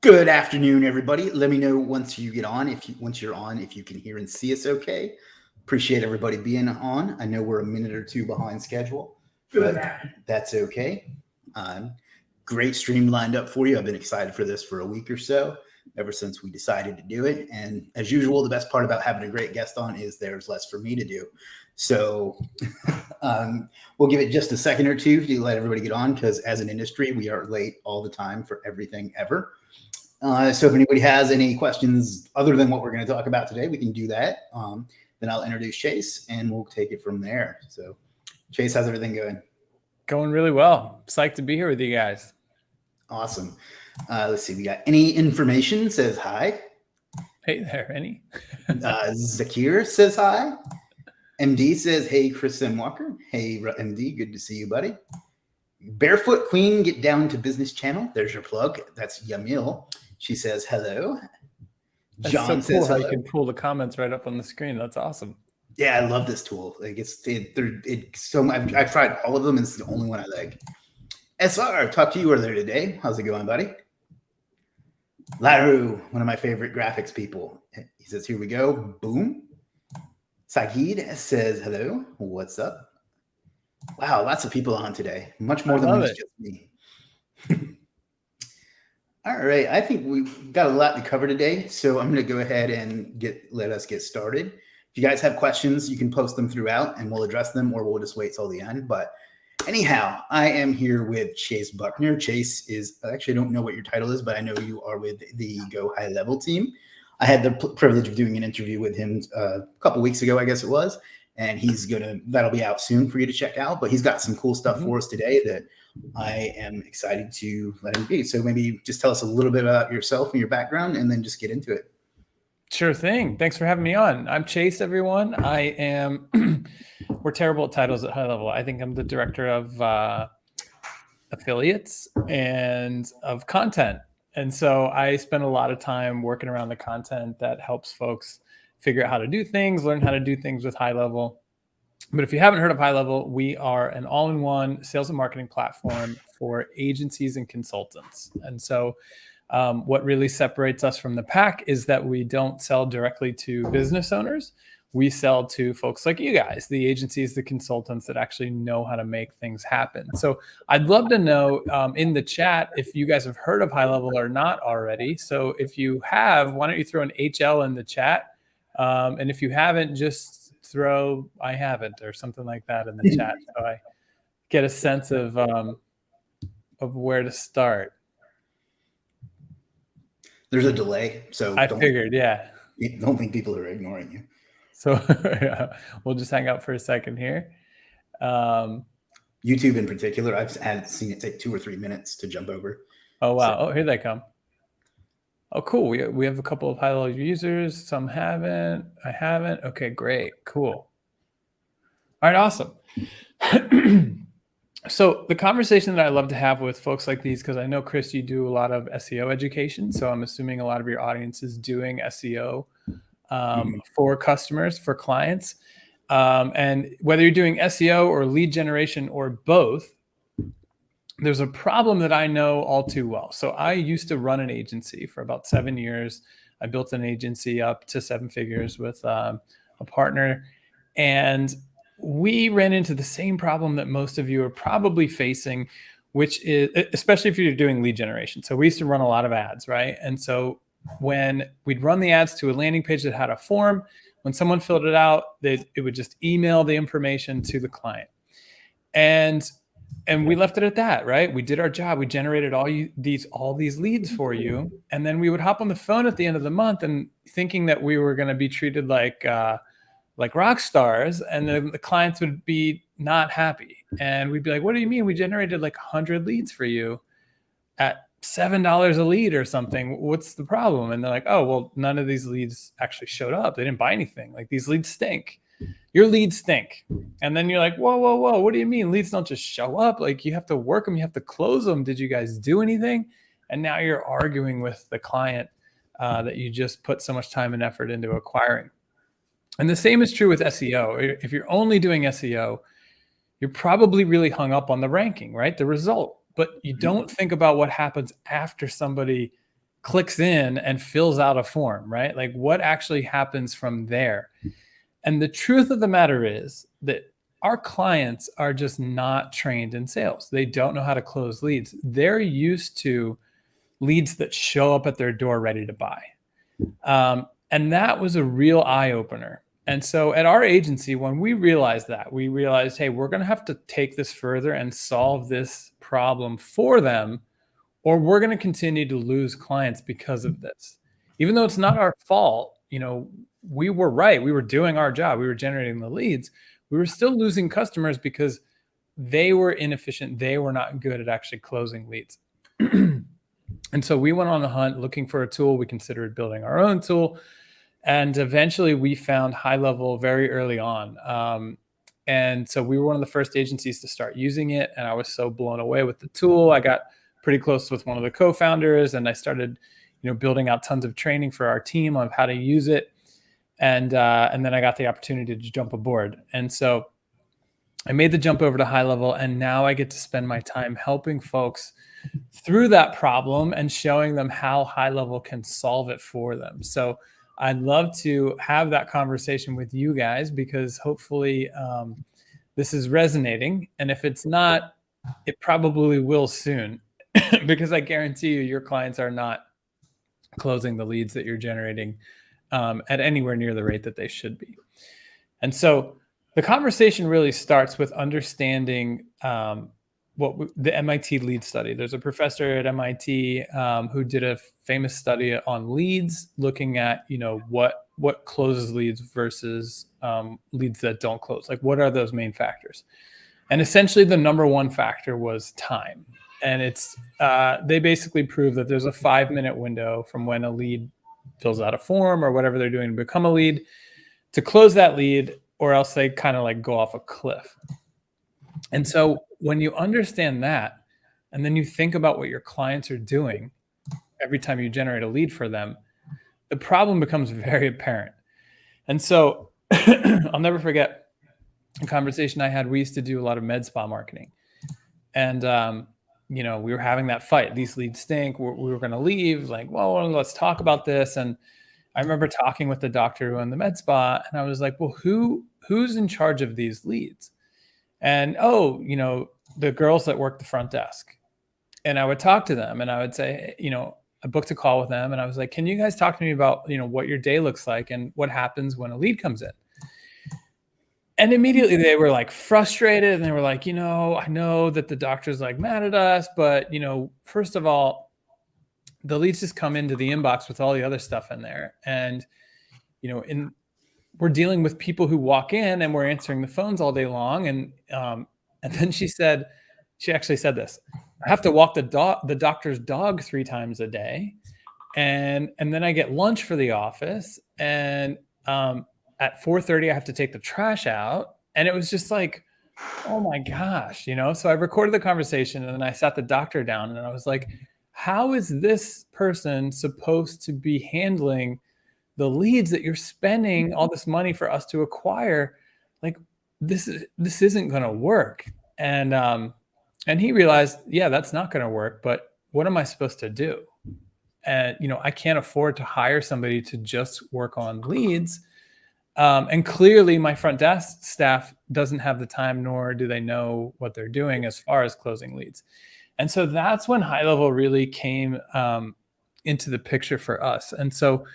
Good afternoon, everybody. Let me know once you get on, once you're on, if you can hear and see us okay. Appreciate everybody being on. I know we're a minute or two behind schedule, but that's okay. Great stream lined up for you. I've been excited for this for a week or so, ever since we decided to do it. And as usual, the best part about having a great guest on is there's less for me to do. So we'll give it just a second or two to let everybody get on, because as an industry, we are late all the time for everything ever. So if anybody has any questions other than what we're going to talk about today, we can do that. Then I'll introduce Chase and we'll take it from there. So Chase, how's everything going? Going really well. Psyched to be here with you guys. Awesome. Let's see. We got Any Information says hi. Hey there, Any. Zakir says hi. MD says, hey, Chris M. Walker. Hey, MD, good to see you, buddy. Barefoot Queen, get down to business channel. There's your plug. That's Yamil. She says hello. That's John so cool says how hello. you can pull the comments right up on the screen. That's awesome. Yeah, I love this tool. Like I've tried all of them, and it's the only one I like. SR, talked to you earlier today. How's it going, buddy? Laru, one of my favorite graphics people. He says, here we go. Boom. Sagid says hello. What's up? Wow, lots of people on today. Much more than just me. All right, I think we've got a lot to cover today, so I'm going to go ahead and let us get started. If you guys have questions, you can post them throughout, and we'll address them, or we'll just wait till the end. But anyhow, I am here with Chase Buckner. Chase I actually don't know what your title is, but I know you are with the GoHighLevel team. I had the privilege of doing an interview with him a couple weeks ago, I guess it was. And that'll be out soon for you to check out. But he's got some cool stuff for us today that I am excited to let him be. So maybe just tell us a little bit about yourself and your background, and then just get into it. Sure thing. Thanks for having me on. I'm Chase, everyone. We're terrible at titles at HighLevel. I think I'm the director of affiliates and of content. And so I spend a lot of time working around the content that helps folks figure out how to do things, learn how to do things with HighLevel. But if you haven't heard of HighLevel, we are an all-in-one sales and marketing platform for agencies and consultants. And so what really separates us from the pack is that we don't sell directly to business owners. We sell to folks like you guys, the agencies, the consultants that actually know how to make things happen. So I'd love to know in the chat if you guys have heard of HighLevel or not already. So if you have, why don't you throw an HL in the chat? And if you haven't, just throw I haven't or something like that in the chat, so I get a sense of where to start. There's a delay, so I figured, yeah. Don't think people are ignoring you. So we'll just hang out for a second here. YouTube in particular, I've seen it take 2 or 3 minutes to jump over. Oh wow! Oh, here they come. Oh, cool. We have a couple of HighLevel users. Some haven't. I haven't. Okay, great. Cool. All right, awesome. So the conversation that I love to have with folks like these, because I know, Chris, you do a lot of SEO education. So I'm assuming a lot of your audience is doing SEO for customers, for clients. And whether you're doing SEO or lead generation or both, there's a problem that I know all too well. So I used to run an agency for about 7 years. I built an agency up to 7 figures with a partner. And we ran into the same problem that most of you are probably facing, which is, especially if you're doing lead generation. So we used to run a lot of ads, right? And so when we'd run the ads to a landing page that had a form, when someone filled it out, it would just email the information to the client. And we left it at that, right? We did our job. We generated all these leads for you. And then we would hop on the phone at the end of the month and thinking that we were going to be treated like rock stars. And then the clients would be not happy. And we'd be like, what do you mean? We generated like 100 leads for you at $7 a lead or something. What's the problem? And they're like, oh, well, none of these leads actually showed up. They didn't buy anything. Like, these leads stink. Your leads stink. And then you're like, whoa, what do you mean? Leads don't just show up. Like, you have to work them. You have to close them. Did you guys do anything? And now you're arguing with the client that you just put so much time and effort into acquiring. And the same is true with SEO. If you're only doing SEO, you're probably really hung up on the ranking, right? The result. But you don't think about what happens after somebody clicks in and fills out a form, right? Like what actually happens from there? And the truth of the matter is that our clients are just not trained in sales. They don't know how to close leads. They're used to leads that show up at their door ready to buy. And that was a real eye opener. And so at our agency, when we realized that, we realized, hey, we're going to have to take this further and solve this problem for them, or we're going to continue to lose clients because of this. Even though it's not our fault, we were right. We were doing our job. We were generating the leads. We were still losing customers because they were inefficient. They were not good at actually closing leads. And so we went on a hunt looking for a tool. We considered building our own tool. And eventually we found HighLevel very early on. And so we were one of the first agencies to start using it. And I was so blown away with the tool. I got pretty close with one of the co-founders, and I started, building out tons of training for our team on how to use it. And then I got the opportunity to jump aboard. And so I made the jump over to HighLevel, and now I get to spend my time helping folks through that problem and showing them how HighLevel can solve it for them. So I'd love to have that conversation with you guys, because hopefully this is resonating. And if it's not, it probably will soon, because I guarantee you your clients are not closing the leads that you're generating at anywhere near the rate that they should be. And so the conversation really starts with understanding the MIT lead study. There's a professor at MIT who did a famous study on leads, looking at what closes leads versus leads that don't close. Like, what are those main factors? And essentially, the number one factor was time. And it's they basically prove that there's a 5-minute window from when a lead fills out a form or whatever they're doing to become a lead to close that lead, or else they kind of like go off a cliff. And so when you understand that, and then you think about what your clients are doing every time you generate a lead for them, the problem becomes very apparent. And so I'll never forget a conversation I had. We used to do a lot of med spa marketing. And, we were having that fight. These leads stink. We were going to leave. Like, well, let's talk about this. And I remember talking with the doctor who owned the med spa, and I was like, well, who's in charge of these leads? And, the girls that work the front desk. And I would talk to them, and I would say, I booked a call with them, and I was like, can you guys talk to me about, what your day looks like and what happens when a lead comes in? And immediately they were like frustrated, and they were like, I know that the doctor's like mad at us, but, first of all, the leads just come into the inbox with all the other stuff in there. And, we're dealing with people who walk in, and we're answering the phones all day long. And then she actually said this: I have to walk the doctor's dog 3 times a day. And then I get lunch for the office. And at 4:30, I have to take the trash out. And it was just like, oh my gosh, So I recorded the conversation, and then I sat the doctor down, and I was like, how is this person supposed to be handling the leads that you're spending all this money for us to acquire? Like, this isn't going to work. And he realized, yeah, that's not going to work, but what am I supposed to do? And, I can't afford to hire somebody to just work on leads. And clearly my front desk staff doesn't have the time, nor do they know what they're doing as far as closing leads. And so that's when HighLevel really came into the picture for us. And so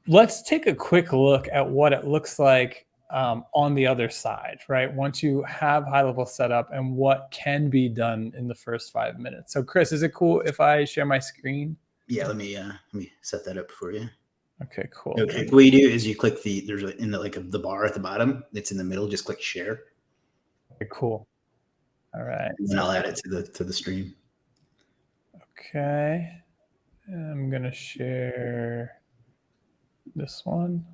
let's take a quick look at what it looks like on the other side, right? Once you have HighLevel set up, and what can be done in the first 5 minutes. So Chris, is it cool if I share my screen? Yeah, let me set that up for you. Okay, cool. Okay, what you do is you click there's the bar at the bottom. It's in the middle. Just click share. Okay, cool. All right. And then I'll add it to the stream. Okay. I'm gonna share this one,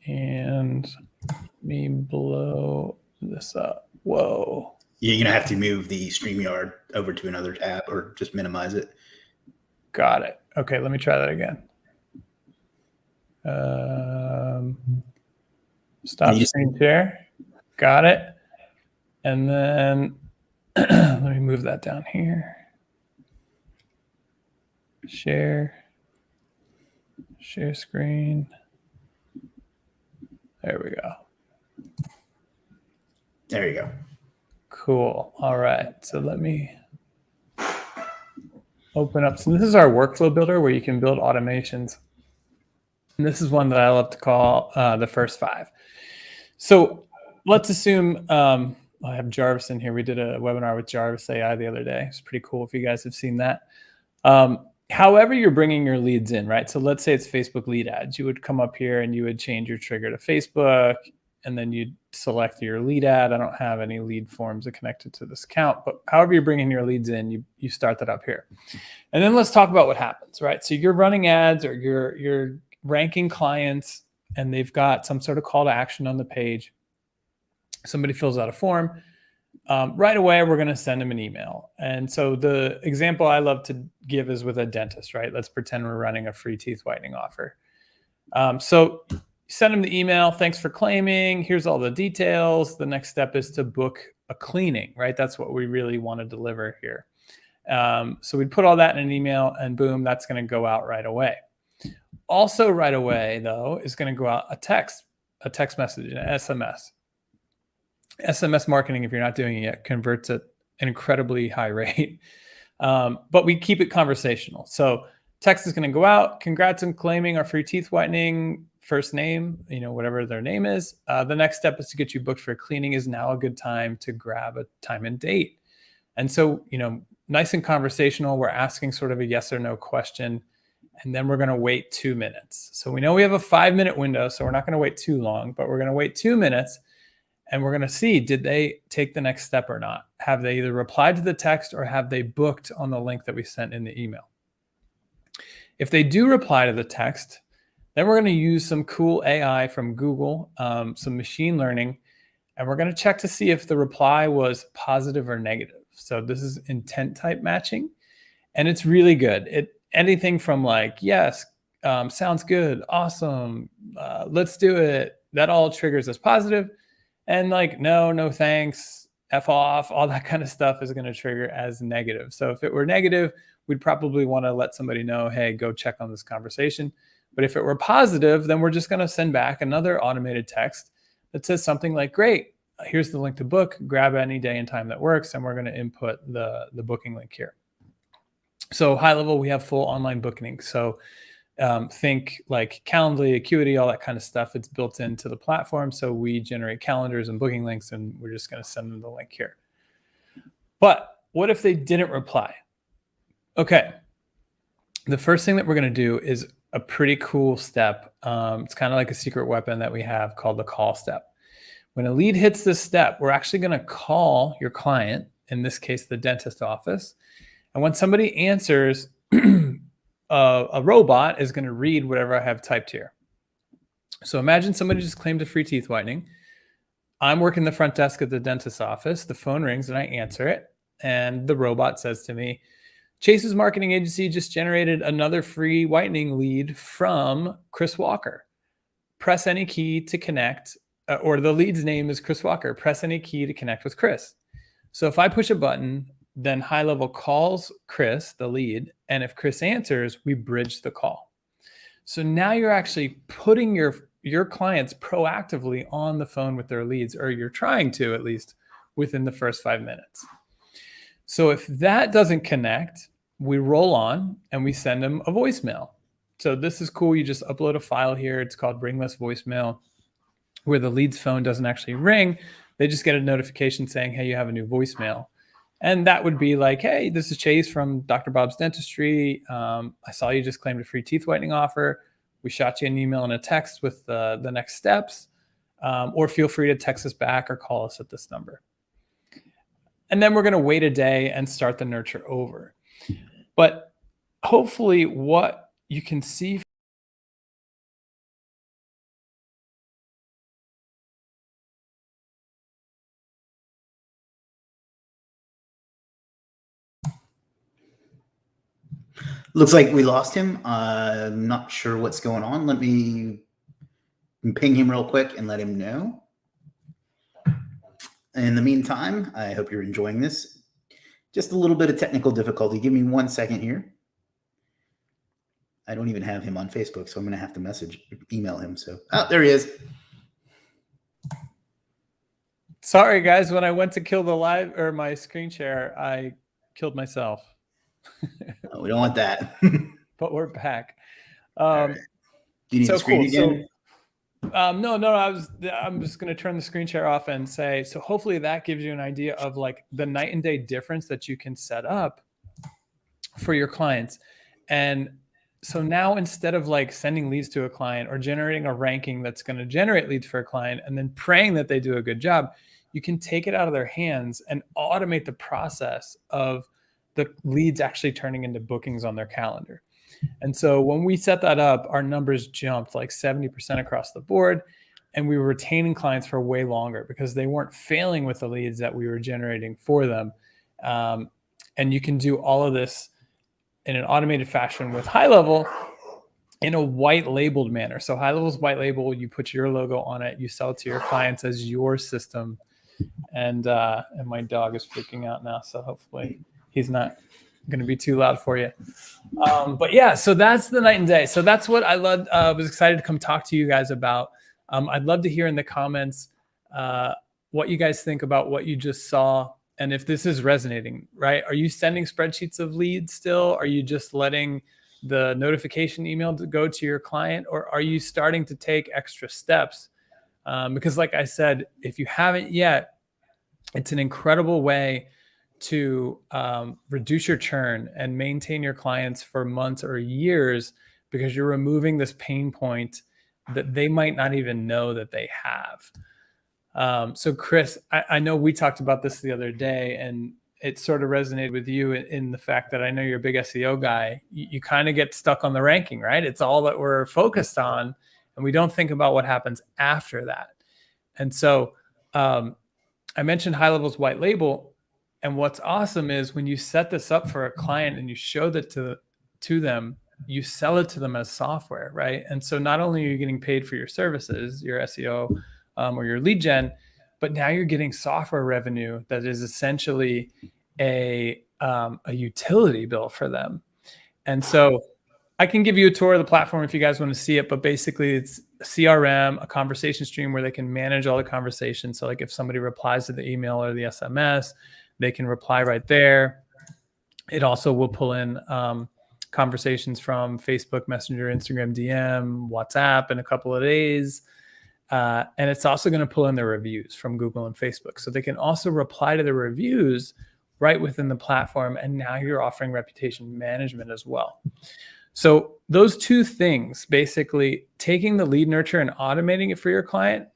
and let me blow this up. Whoa. You're gonna have to move the StreamYard over to another tab, or just minimize it. Got it. Okay, let me try that again. Stop screen share. Got it. And then let me move that down here. Share screen. There we go. There you go. Cool. All right. So let me open up. So this is our workflow builder where you can build automations. And this is one that I love to call the first 5. So let's assume I have Jarvis in here. We did a webinar with Jarvis AI the other day. It's pretty cool if you guys have seen that. However you're bringing your leads in, right? So let's say it's Facebook lead ads. You would come up here and you would change your trigger to Facebook, and then you'd select your lead ad. I don't have any lead forms connected to this account, but however you're bringing your leads in, you start that up here. And then let's talk about what happens, right? So you're running ads, or you're ranking clients, and they've got some sort of call to action on the page. Somebody fills out a form. Right away, we're going to send them an email. And so the example I love to give is with a dentist, right? Let's pretend we're running a free teeth whitening offer. So send them the email. Thanks for claiming. Here's all the details. The next step is to book a cleaning, right? That's what we really want to deliver here. So we'd put all that in an email, and boom, that's going to go out right away. Also right away, though, is going to go out a text message, an SMS. SMS marketing, if you're not doing it yet, converts at an incredibly high rate. But we keep it conversational. So text is going to go out. Congrats on claiming our free teeth whitening. First name, whatever their name is. The next step is to get you booked for a cleaning. Is now a good time to grab a time and date? And so, nice and conversational. We're asking sort of a yes or no question. And then we're going to wait 2 minutes. So we know we have a 5-minute window, so we're not going to wait too long, but we're going to wait 2 minutes. And we're going to see, did they take the next step or not? Have they either replied to the text or have they booked on the link that we sent in the email? If they do reply to the text, then we're going to use some cool AI from Google, some machine learning, and we're going to check to see if the reply was positive or negative. So this is intent type matching, and it's really good. Anything from like, yes, sounds good, awesome, let's do it. That all triggers as positive. And like, no thanks, F off, all that kind of stuff is going to trigger as negative. So if it were negative, we'd probably want to let somebody know, hey, go check on this conversation. But if it were positive, then we're just going to send back another automated text that says something like, great, here's the link to book, grab any day and time that works. And we're going to input the booking link here. So HighLevel, we have full online booking. So think like Calendly, Acuity, all that kind of stuff. It's built into the platform. So we generate calendars and booking links, and we're just going to send them the link here. But what if they didn't reply? Okay. The first thing that we're going to do is a pretty cool step. It's kind of like a secret weapon that we have called the call step. When a lead hits this step, we're actually going to call your client, in this case, the dentist office. And when somebody answers, a robot is going to read whatever I have typed here. So imagine somebody just claimed a free teeth whitening. I'm working the front desk at the dentist's office. The phone rings and I answer it. And the robot says to me, Chase's marketing agency just generated another free whitening lead from Chris Walker. Press any key to connect, or the lead's name is Chris Walker. Press any key to connect with Chris. So if I push a button, then HighLevel calls Chris, the lead, and if Chris answers, we bridge the call. So now you're actually putting your clients proactively on the phone with their leads, or you're trying to, at least within the first 5 minutes. So if that doesn't connect, we roll on and we send them a voicemail. So this is cool. You just upload a file here. It's called ringless voicemail, where the lead's phone doesn't actually ring. They just get a notification saying, hey, you have a new voicemail. And that would be like, hey, this is Chase from Dr. Bob's Dentistry. I saw you just claimed a free teeth whitening offer. We shot you an email and a text with the next steps. Or feel free to text us back or call us at this number. And then we're going to wait a day and start the nurture over. But hopefully what you can see Looks like we lost him. I'm not sure what's going on. Let me ping him real quick and let him know. In the meantime, I hope you're enjoying this. Just a little bit of technical difficulty. Give me 1 second here. I don't even have him on Facebook, so I'm going to have to email him. So, oh, there he is. Sorry, guys. When I went to kill the live or my screen share, I killed myself. Oh, we don't want that. But we're back. All right. Do you need the screen again? I'm just going to turn the screen share off and say, so hopefully that gives you an idea of like the night and day difference that you can set up for your clients. And so now instead of like sending leads to a client or generating a ranking that's going to generate leads for a client and then praying that they do a good job, you can take it out of their hands and automate the process of the leads actually turning into bookings on their calendar. And so when we set that up, our numbers jumped like 70% across the board. And we were retaining clients for way longer because they weren't failing with the leads that we were generating for them. And you can do all of this in an automated fashion with HighLevel in a white labeled manner. So HighLevel's white label, you put your logo on it, you sell it to your clients as your system. And my dog is freaking out now. So hopefully he's not going to be too loud for you. But yeah, so that's the night and day. So that's what I loved. Was excited to come talk to you guys about. I'd love to hear in the comments what you guys think about what you just saw. And if this is resonating, right? Are you sending spreadsheets of leads still? Are you just letting the notification email go to your client? Or are you starting to take extra steps? Because like I said, if you haven't yet, it's an incredible way to reduce your churn and maintain your clients for months or years because you're removing this pain point that they might not even know that they have. So Chris, I know we talked about this the other day and it sort of resonated with you in the fact that I know you're a big SEO guy. You kind of get stuck on the ranking, right? It's all that we're focused on and we don't think about what happens after that. And so I mentioned HighLevel's white label. And what's awesome is when you set this up for a client and you show that to them, you sell it to them as software, right? And so not only are you getting paid for your services, your SEO or your lead gen, but now you're getting software revenue that is essentially a utility bill for them. And so I can give you a tour of the platform if you guys want to see it, but basically it's a CRM, a conversation stream where they can manage all the conversations. So like if somebody replies to the email or the SMS, they can reply right there. It also will pull in conversations from Facebook Messenger, Instagram DM, WhatsApp in a couple of days. And it's also going to pull in their reviews from Google and Facebook. So they can also reply to the reviews right within the platform. And now you're offering reputation management as well. So those two things, basically taking the lead nurture and automating it for your client,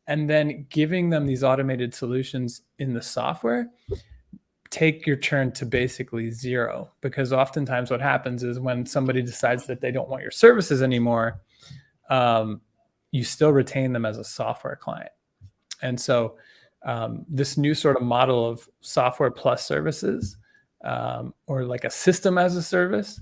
and then giving them these automated solutions in the software, take your churn to basically zero. Because oftentimes what happens is when somebody decides that they don't want your services anymore, you still retain them as a software client. And so this new sort of model of software plus services, or like a system as a service,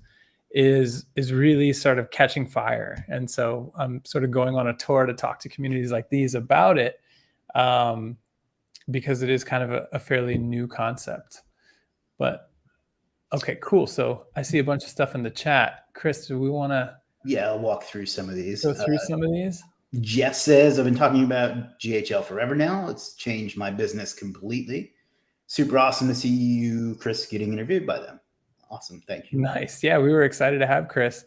is really sort of catching fire. And so I'm sort of going on a tour to talk to communities like these about it, because it is kind of a fairly new concept. But okay, cool. So I see a bunch of stuff in the chat. Chris, do we want to? Yeah, I'll walk through some of these. Go through some of these. Jeff says, I've been talking about GHL forever now. It's changed my business completely. Super awesome to see you, Chris, getting interviewed by them. Awesome. Thank you. Nice. Yeah, we were excited to have Chris.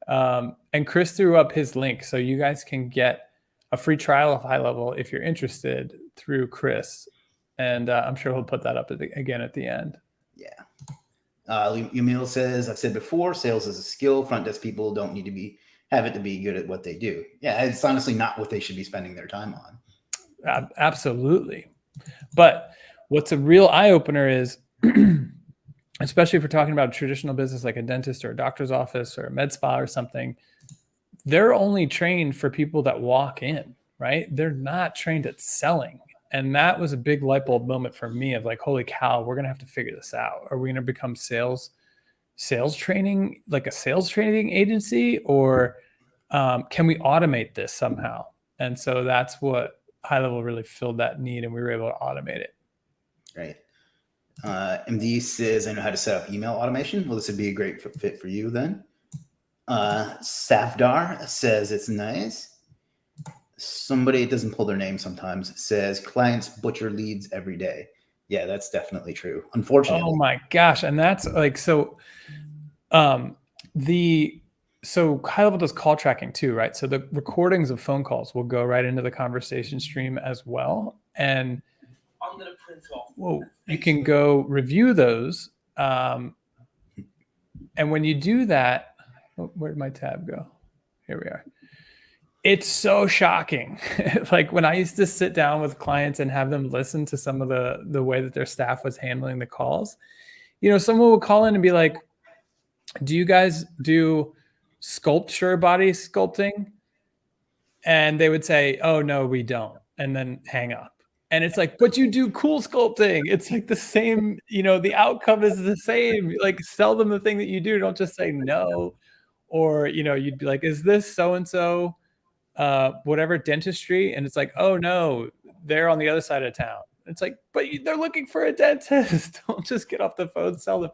And Chris threw up his link. So you guys can get a free trial of HighLevel if you're interested through Chris. And I'm sure he'll put that up again at the end. Yeah. Yamil says, I've said before, sales is a skill. Front desk people don't need to have it to be good at what they do. Yeah, it's honestly not what they should be spending their time on. Absolutely. But what's a real eye-opener is, especially if we're talking about a traditional business like a dentist or a doctor's office or a med spa or something, they're only trained for people that walk in, right? They're not trained at selling. And that was a big light bulb moment for me of like, holy cow, we're going to have to figure this out. Are we going to become sales training, like a sales training agency, or can we automate this somehow? And so that's what HighLevel really filled that need, and we were able to automate it. Right. MD says, I know how to set up email automation. Well, this would be a great fit for you then. Safdar says it's nice. Somebody, it doesn't pull their name sometimes, says clients butcher leads every day. Yeah, that's definitely true. Unfortunately. Oh my gosh. And that's like, so HighLevel does call tracking too, right? So the recordings of phone calls will go right into the conversation stream as well. And I'm gonna print off. You can go review those. And when you do that, where'd my tab go? Here we are. It's so shocking. Like when I used to sit down with clients and have them listen to some of the way that their staff was handling the calls, someone would call in and be like, do you guys do sculpture body sculpting? And they would say, oh, no, we don't. And then hang up. And it's like, but you do cool sculpting. It's like the same, the outcome is the same. Like sell them the thing that you do. Don't just say no. Or, you'd be like, is this so-and-so, whatever dentistry? And it's like, oh no, they're on the other side of town. It's like, but they're looking for a dentist. Don't just get off the phone, sell them.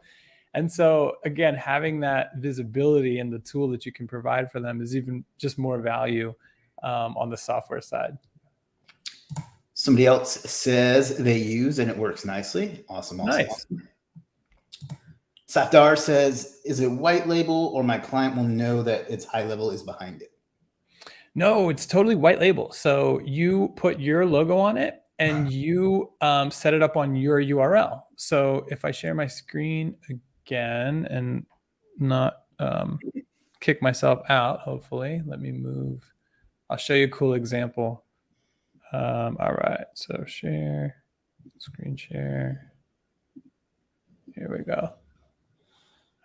And so again, having that visibility and the tool that you can provide for them is even just more value on the software side. Somebody else says they use and it works nicely. Awesome. Nice. Safdar says, is it white label or my client will know that it's HighLevel is behind it? No, it's totally white label. So you put your logo on it and you set it up on your URL. So if I share my screen again and not kick myself out, hopefully, let me move. I'll show you a cool example. All right, so share, screen share. Here we go.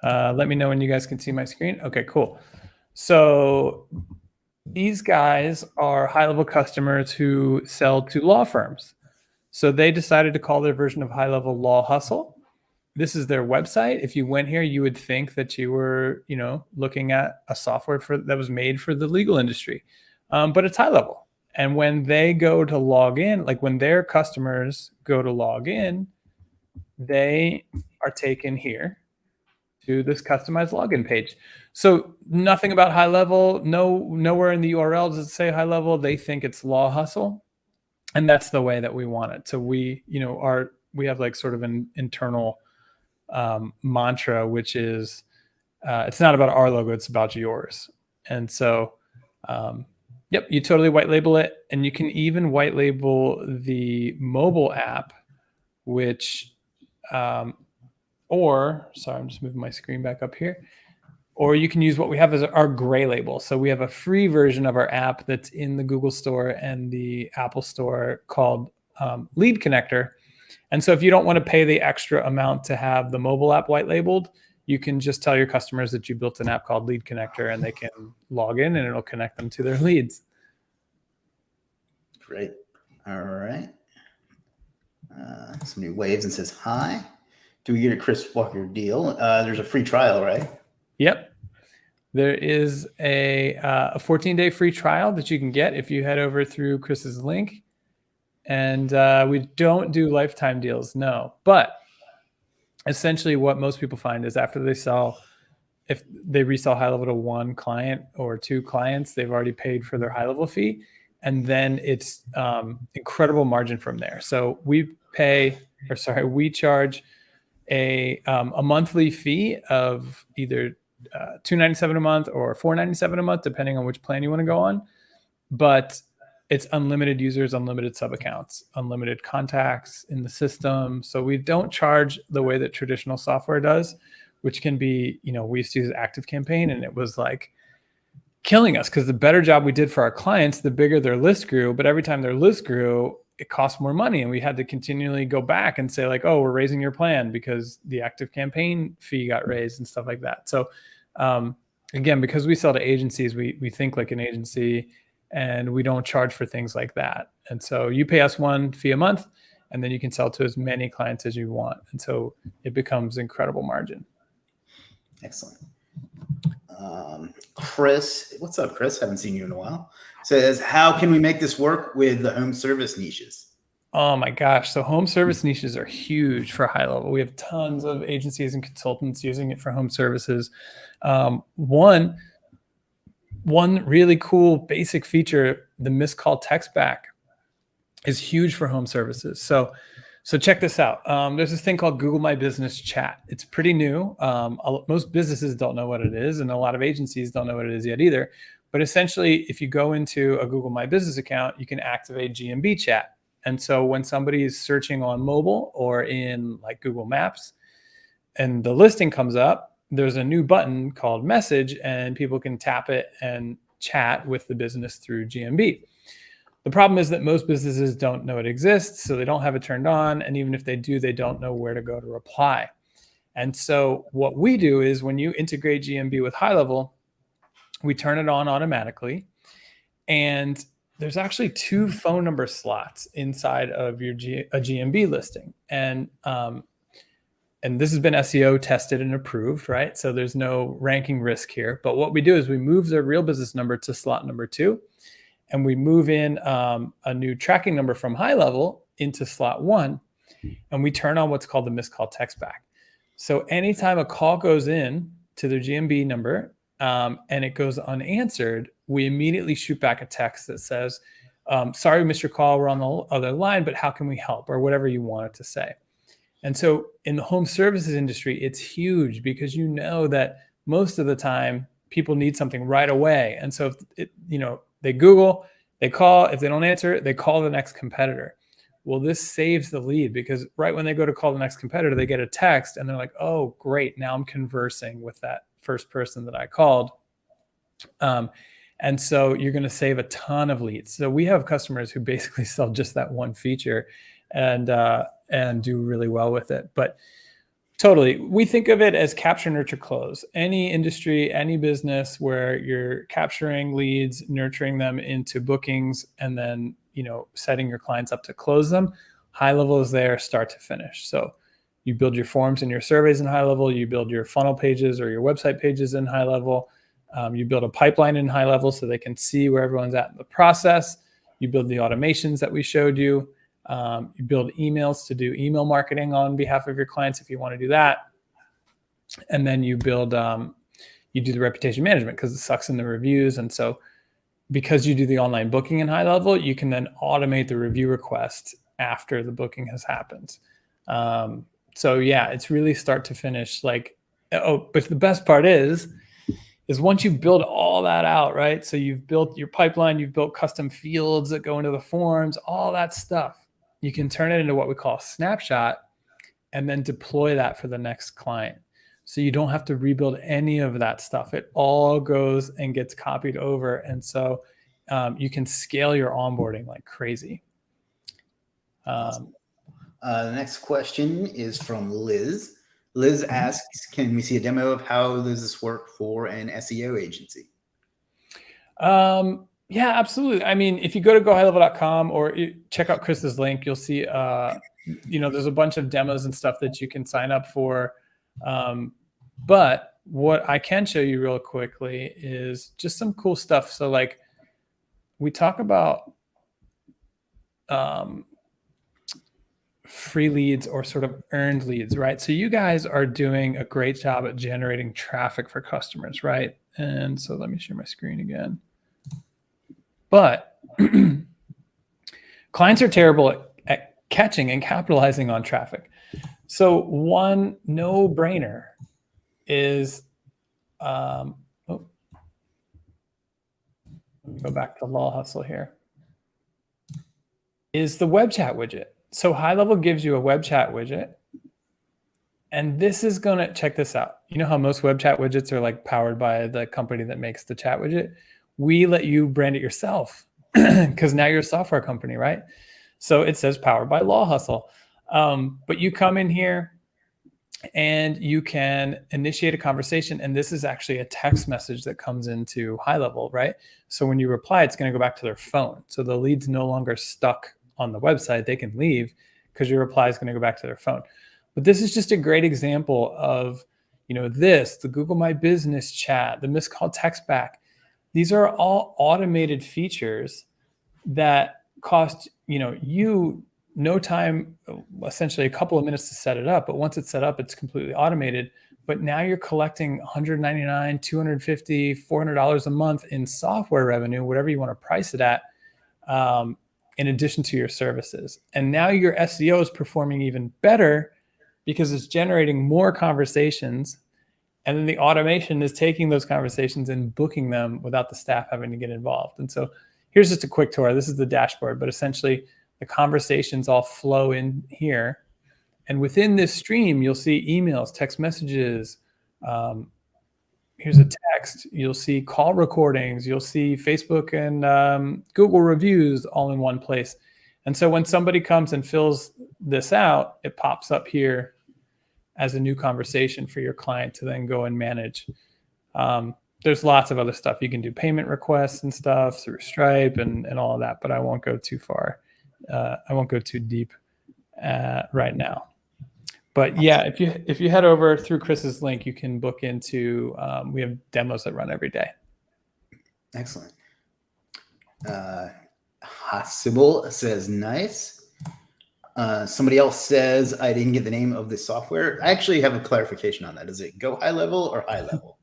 Let me know when you guys can see my screen. Okay, cool. So these guys are HighLevel customers who sell to law firms. So they decided to call their version of HighLevel Law Hustle. This is their website. If you went here, you would think that you were, looking at a software that was made for the legal industry, but it's HighLevel. And when they go to log in, like when their customers go to log in, they are taken here to this customized login page. So nothing about HighLevel, nowhere in the URL does it say HighLevel. They think it's Law Hustle, and that's the way that we want it. So we have like sort of an internal mantra, which is it's not about our logo, it's about yours. And so yep, you totally white label it, and you can even white label the mobile app, which sorry, I'm just moving my screen back up here. Or you can use what we have as our gray label. So we have a free version of our app that's in the Google Store and the Apple Store called Lead Connector. And so if you don't want to pay the extra amount to have the mobile app white labeled, you can just tell your customers that you built an app called Lead Connector and they can log in and it'll connect them to their leads. Great. All right. Somebody waves and says, hi. Do we get a Chris Walker deal? There's a free trial, right? Yep. There is a 14-day free trial that you can get if you head over through Chris's link. And we don't do lifetime deals, no. But essentially what most people find is after they sell, if they resell HighLevel to one client or two clients, they've already paid for their HighLevel fee. And then it's incredible margin from there. So we charge a monthly fee of either $297 a month or $497 a month, depending on which plan you want to go on. But it's unlimited users, unlimited sub accounts, unlimited contacts in the system. So we don't charge the way that traditional software does, which can be, we used to use ActiveCampaign and it was like killing us because the better job we did for our clients, the bigger their list grew. But every time their list grew, it cost more money. And we had to continually go back and say like, oh, we're raising your plan because the ActiveCampaign fee got raised and stuff like that. So again, because we sell to agencies, we think like an agency and we don't charge for things like that. And so you pay us one fee a month and then you can sell to as many clients as you want. And so it becomes incredible margin. Excellent. Chris, what's up, Chris? Haven't seen you in a while. Says, how can we make this work with the home service niches? Oh my gosh. So home service niches are huge for HighLevel. We have tons of agencies and consultants using it for home services. One, One really cool basic feature, the missed call text back, is huge for home services. So check this out. There's this thing called Google My Business Chat. It's pretty new. Most businesses don't know what it is, and a lot of agencies don't know what it is yet either. But essentially, if you go into a Google My Business account, you can activate GMB chat. And so when somebody is searching on mobile or in like Google Maps and the listing comes up, there's a new button called message, and people can tap it and chat with the business through GMB. The problem is that most businesses don't know it exists, so they don't have it turned on. And even if they do, they don't know where to go to reply. And so what we do is when you integrate GMB with HighLevel, we turn it on automatically. And there's actually 2 phone number slots inside of your a GMB listing. And this has been SEO tested and approved, right? So there's no ranking risk here. But what we do is we move the real business number to slot number 2. And we move in a new tracking number from HighLevel into slot 1, and we turn on what's called the missed call text back. So anytime a call goes in to their GMB number and it goes unanswered, we immediately shoot back a text that says, sorry, we missed your call. We're on the other line, but how can we help? Or whatever you want it to say. And so in the home services industry, it's huge because you know that most of the time people need something right away. And so if they Google, they call. If they don't answer, they call the next competitor. Well, this saves the lead because right when they go to call the next competitor, they get a text and they're like, oh, great. Now I'm conversing with that first person that I called. And so you're going to save a ton of leads. So we have customers who basically sell just that one feature and do really well with it. But totally. We think of it as capture, nurture, close. Any industry, any business where you're capturing leads, nurturing them into bookings, and then, setting your clients up to close them, HighLevel is there start to finish. So you build your forms and your surveys in HighLevel, you build your funnel pages or your website pages in HighLevel, you build a pipeline in HighLevel so they can see where everyone's at in the process. You build the automations that we showed you. You build emails to do email marketing on behalf of your clients if you want to do that. And then you build, you do the reputation management because it sucks in the reviews. And so because you do the online booking in HighLevel, you can then automate the review request after the booking has happened. So yeah, it's really start to finish. But the best part is once you build all that out, right? So you've built your pipeline, you've built custom fields that go into the forms, all that stuff. You can turn it into what we call a snapshot and then deploy that for the next client. So you don't have to rebuild any of that stuff. It all goes and gets copied over. And so you can scale your onboarding like crazy. Awesome. The next question is from Liz. Liz asks, can we see a demo of how does this work for an SEO agency? Yeah, absolutely. I mean, if you go to GoHighLevel.com or check out Chris's link, you'll see, there's a bunch of demos and stuff that you can sign up for. But what I can show you real quickly is just some cool stuff. So like we talk about free leads or sort of earned leads, right? So you guys are doing a great job at generating traffic for customers, right? And so let me share my screen again. But clients are terrible at catching and capitalizing on traffic. So one no-brainer is, go back to Law Hustle here, is the web chat widget. So HighLevel gives you a web chat widget. And this is going to, check this out. You know how most web chat widgets are like powered by the company that makes the chat widget? We let you brand it yourself because now you're a software company, right? So it says powered by Law Hustle. But you come in here and you can initiate a conversation. And this is actually a text message that comes into HighLevel, right? So when you reply, it's going to go back to their phone. So the lead's no longer stuck on the website. They can leave because your reply is going to go back to their phone. But this is just a great example of, the Google My Business chat, the missed call text back. These are all automated features that cost, you no time, essentially a couple of minutes to set it up. But once it's set up, it's completely automated. but now you're collecting $199, $250, $400 a month in software revenue, whatever you want to price it at, in addition to your services. And now your SEO is performing even better because it's generating more conversations. And then the automation is taking those conversations and booking them without the staff having to get involved. And so here's just a quick tour. This is the dashboard, but essentially the conversations all flow in here. And within this stream, you'll see emails, text messages. Here's a text. You'll see call recordings. You'll see Facebook and Google reviews all in one place. And so when somebody comes and fills this out, it pops up here as a new conversation for your client to then go and manage. There's lots of other stuff. You can do payment requests and stuff through Stripe and all of that, but I won't go too far. I won't go too deep right now. But yeah, if you head over through Chris's link, you can book into, we have demos that run every day. Excellent. Sybil says, nice. Somebody else says, I didn't get the name of the software. I actually have a clarification on that. Is it GoHighLevel or HighLevel?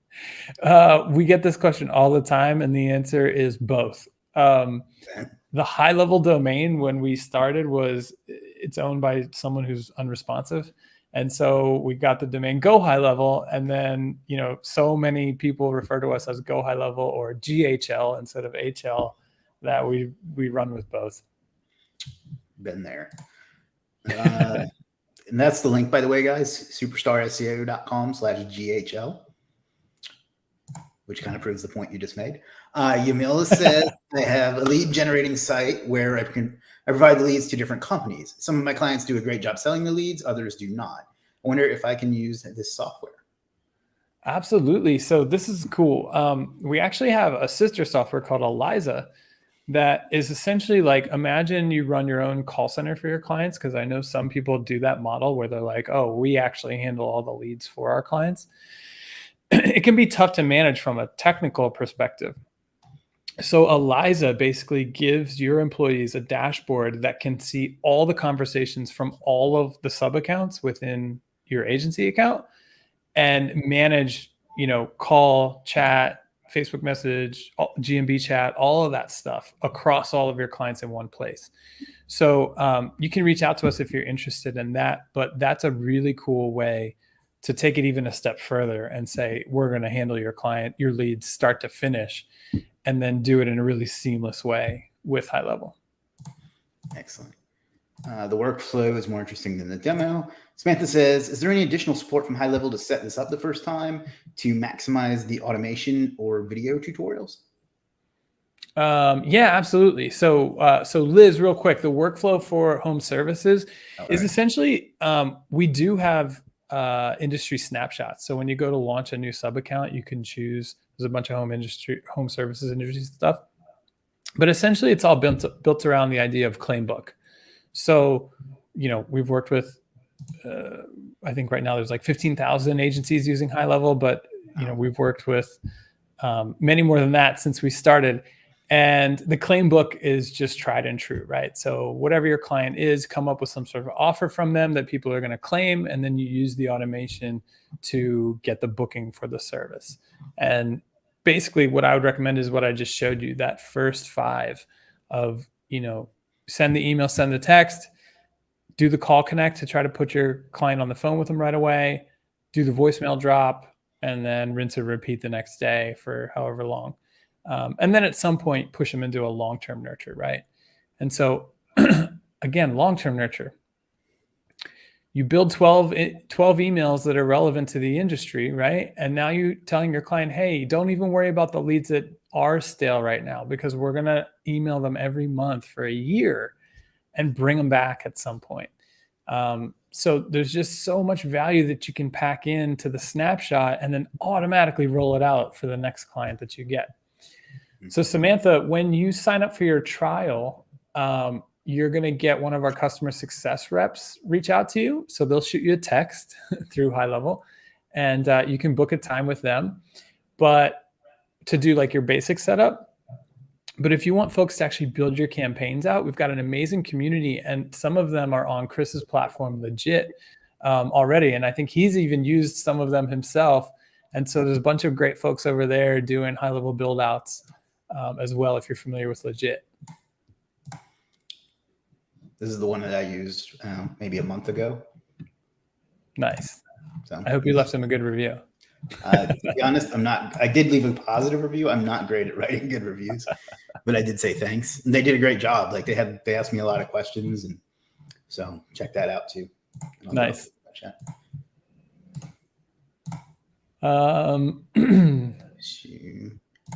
We get this question all the time, and the answer is both. The HighLevel domain, when we started, it's owned by someone who's unresponsive. And so we got the domain GoHighLevel, and then, so many people refer to us as GoHighLevel or GHL instead of HL that we run with both. Been there. And that's the link, by the way, guys, superstarseo.com/GHL, which kind of proves the point you just made. Yamila says, I have a lead generating site where I provide the leads to different companies. Some of my clients do a great job selling the leads, others do not. I wonder if I can use this software. Absolutely. So this is cool. We actually have a sister software called Eliza that is essentially like, imagine you run your own call center for your clients, because I know some people do that model where they're like, oh, we actually handle all the leads for our clients. It can be tough to manage from a technical perspective. So Eliza basically gives your employees a dashboard that can see all the conversations from all of the sub accounts within your agency account and manage, call, chat, Facebook message, GMB chat, all of that stuff across all of your clients in one place. So you can reach out to us if you're interested in that, but that's a really cool way to take it even a step further and say, we're going to handle your leads start to finish, and then do it in a really seamless way with HighLevel. Excellent. The workflow is more interesting than the demo. Samantha says, is there any additional support from HighLevel to set this up the first time to maximize the automation or video tutorials? Yeah, absolutely. So Liz, real quick, the workflow for home services is essentially, we do have industry snapshots. So when you go to launch a new sub account, you can choose, there's a bunch of home services industry stuff, but essentially it's all built around the idea of claim book. So, we've worked with, I think right now there's like 15,000 agencies using HighLevel, but we've worked with many more than that since we started. And the claim book is just tried and true, right? So whatever your client is, come up with some sort of offer from them that people are going to claim, and then you use the automation to get the booking for the service. And basically what I would recommend is what I just showed you, that first 5 of, send the email, send the text, do the call connect to try to put your client on the phone with them right away, do the voicemail drop, and then rinse and repeat the next day for however long. And then at some point, push them into a long-term nurture, right? And so again, long-term nurture. You build 12 emails that are relevant to the industry, right? And now you're telling your client, hey, don't even worry about the leads that are stale right now, because we're going to email them every month for a year and bring them back at some point. So there's just so much value that you can pack into the snapshot and then automatically roll it out for the next client that you get. So Samantha, when you sign up for your trial, you're going to get one of our customer success reps reach out to you. So they'll shoot you a text through HighLevel, and you can book a time with them, but to do like your basic setup. But if you want folks to actually build your campaigns out, we've got an amazing community, and some of them are on Chris's platform, Legiit, already. And I think he's even used some of them himself. And so there's a bunch of great folks over there doing high-level build outs as well, if you're familiar with Legiit. This is the one that I used maybe a month ago. Nice. So I hope you left him a good review. To be honest, I did leave a positive review. I'm not great at writing good reviews, but I did say thanks. And they did a great job. Like they asked me a lot of questions, and so check that out too. Nice.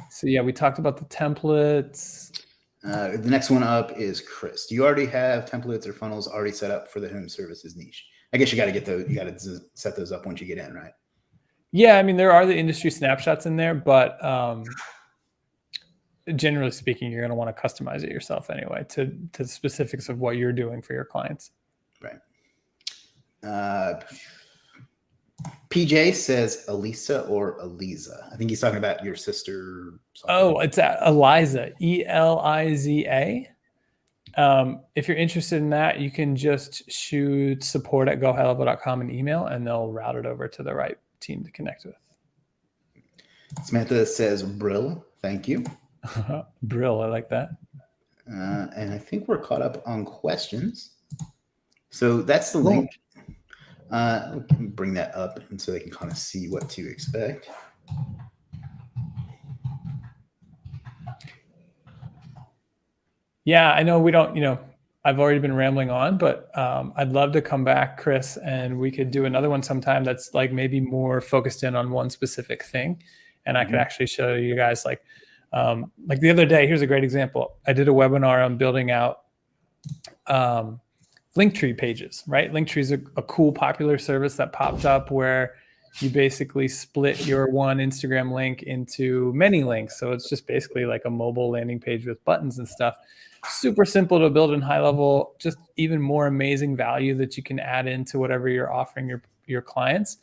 So yeah, we talked about the templates. The next one up is Chris. Do you already have templates or funnels already set up for the home services niche? I guess you got to get those. You got to set those up once you get in, right? Yeah, I mean, there are the industry snapshots in there, but generally speaking, you're going to want to customize it yourself anyway to the specifics of what you're doing for your clients. Right. PJ says Elisa or Eliza. I think he's talking about your sister. Oh, it's Eliza, Eliza. If you're interested in that, you can just shoot support@GoHighLevel.com an email, and they'll route it over to the right team to connect with. Samantha says Brill. Thank you. Brill, I like that. And I think we're caught up on questions. So that's the link. Let me bring that up and so they can kind of see what to expect. Yeah, I know we don't, I've already been rambling on, but I'd love to come back, Chris, and we could do another one sometime that's like maybe more focused in on one specific thing. And I could actually show you guys like the other day, here's a great example. I did a webinar on building out Linktree pages, right? Linktree is a cool, popular service that popped up where you basically split your one Instagram link into many links. So it's just basically like a mobile landing page with buttons and stuff. Super simple to build in HighLevel, just even more amazing value that you can add into whatever you're offering your clients.